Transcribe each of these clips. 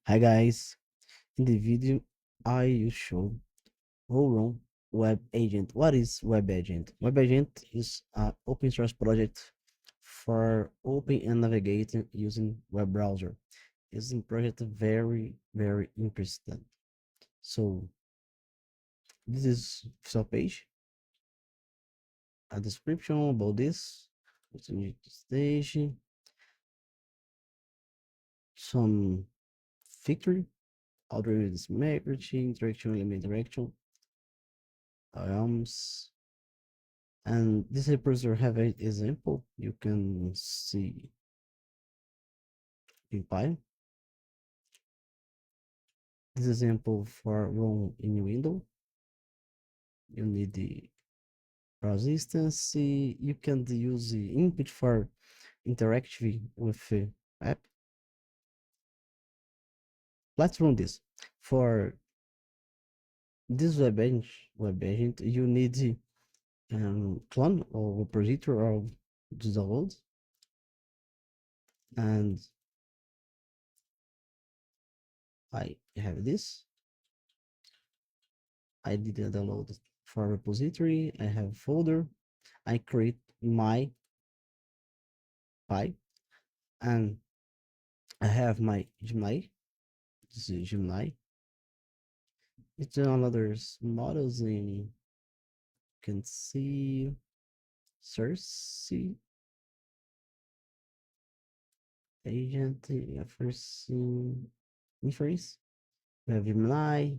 Hi guys, in the video I will show how run WebAgent. What is WebAgent? WebAgent is an open source project for open and navigating using web browser. It's a project very interesting. So this is our page, a description about this, what's in the stage, some feature, algorithms, microchip, interaction, element direction, items. And this representation have an example. You can see in Pi. This example for run in window. You need the resistance. You can use the input for interactive with the app. Let's run this. For this web agent, you need the clone or repository of the download, and I have this. I didn't download it for repository. I have folder. I create my Pi, and I have my Gemini. This is Gemini. It's another models in you can see source agent first inference. We have Gemini,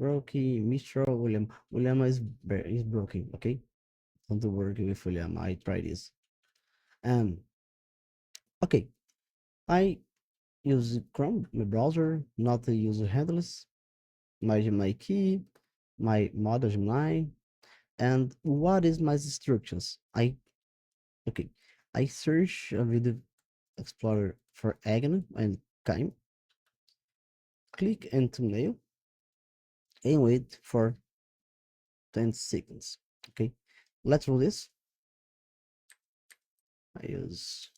Rocky, Mistral, William. William is broken. Okay, don't work with William. I try this. Um. Okay, I use Chrome, my browser, not the user handles. My key, my model Gemini, and what is my instructions? Okay, I search a video explorer for Agony and time, click and thumbnail, and wait for 10 seconds. Okay, let's do this. I use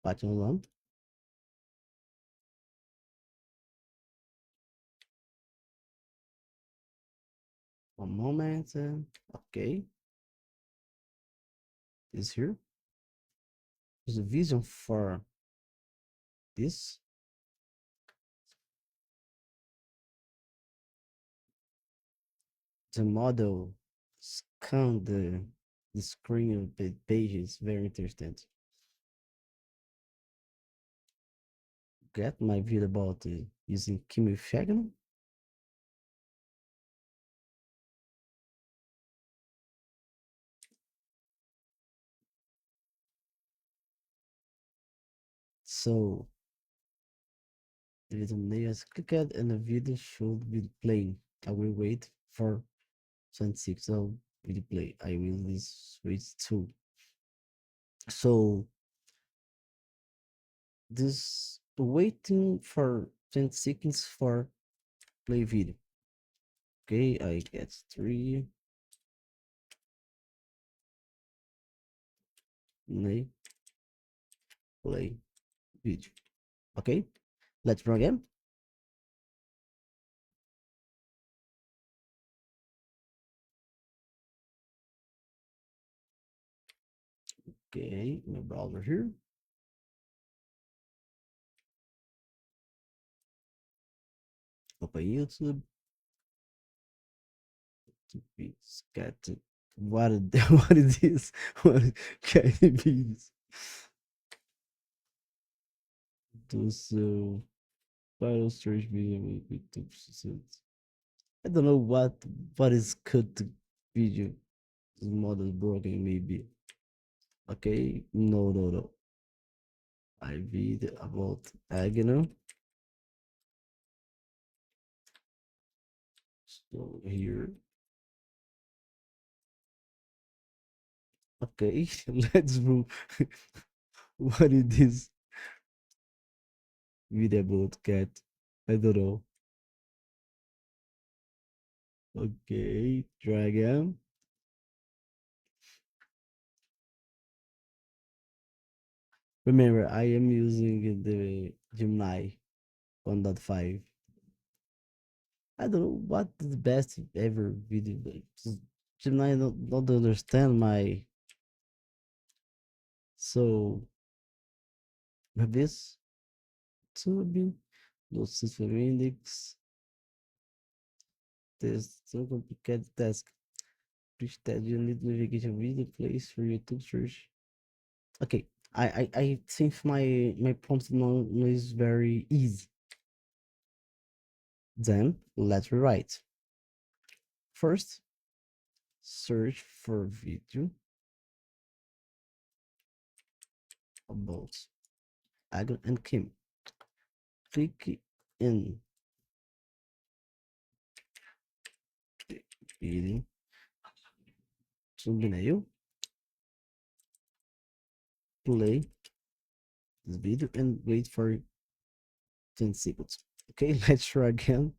button one. One moment. Okay, this here is the vision for this. The model scan the screen of the page is very interesting. Get my video about using Kimi Fagner. So the thumbnail is clicked and the video should be playing. I will wait for 26 so video play. I will this switch to. So this waiting for 10 seconds for play video. Okay, I get 3 play video. Okay, let's run again. Okay, my browser here. Open YouTube. It's got what what is this? What can it be? Those viral search video with 2%. I don't know what is cut video. This model broken maybe. Okay, no. I read about Agano. So here. Okay, let's move. What is this video about cat? I don't know. Okay, try again. Remember, I am using the Gemini 1.5. I don't know what the best ever video. Gemini don't understand my. So we have this to be no system index. This so complicated task. Instead, you need navigation video place for YouTube search. Okay, I think my prompt now is very easy. Then let's rewrite. First, search for video about Agron and Kim. Click in the video thumbnail, play this video and wait for 10 seconds. Okay, let's try again.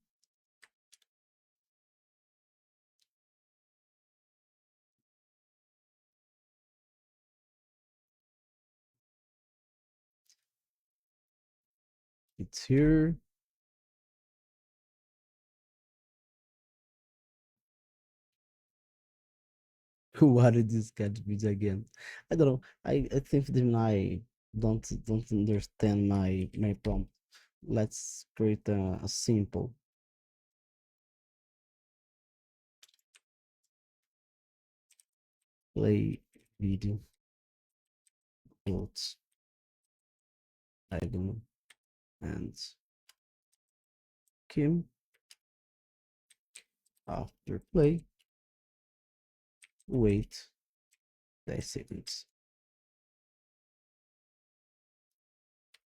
It's here. What did this cat video again? I don't know. I think that I don't understand my prompt. Let's create a simple play video quotes diagonal and Kim after play wait 10 seconds.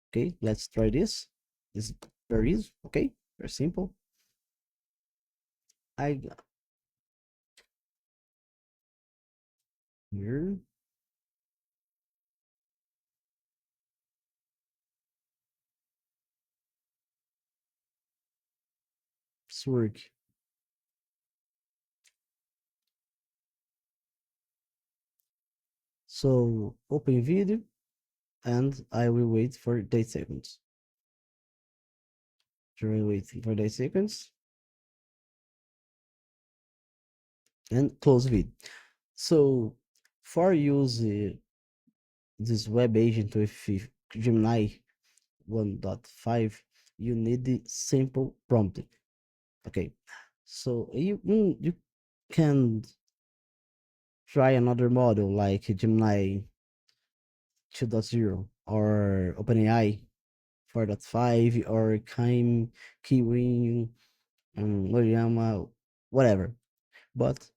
Okay, let's try this. This is very easy. Okay, very simple. I got here. Sword. So open video and I will wait for 8 seconds. During waiting for 8 seconds and close video. So for use this web agent with Gemini 1.5, you need the simple prompt. Okay, so you can try another model like Gemini 2.0 or OpenAI 4.5 or Kiwi, Moriyama, whatever. But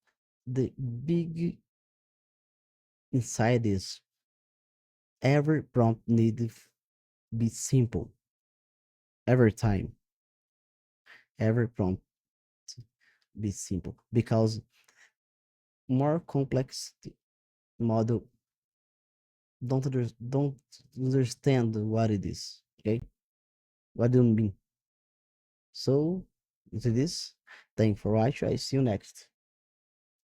the big inside is every prompt need to be simple every time. Every prompt be simple because more complex model don't understand what it is. Okay, what do you mean? So into this, thank you for watching. I see you next.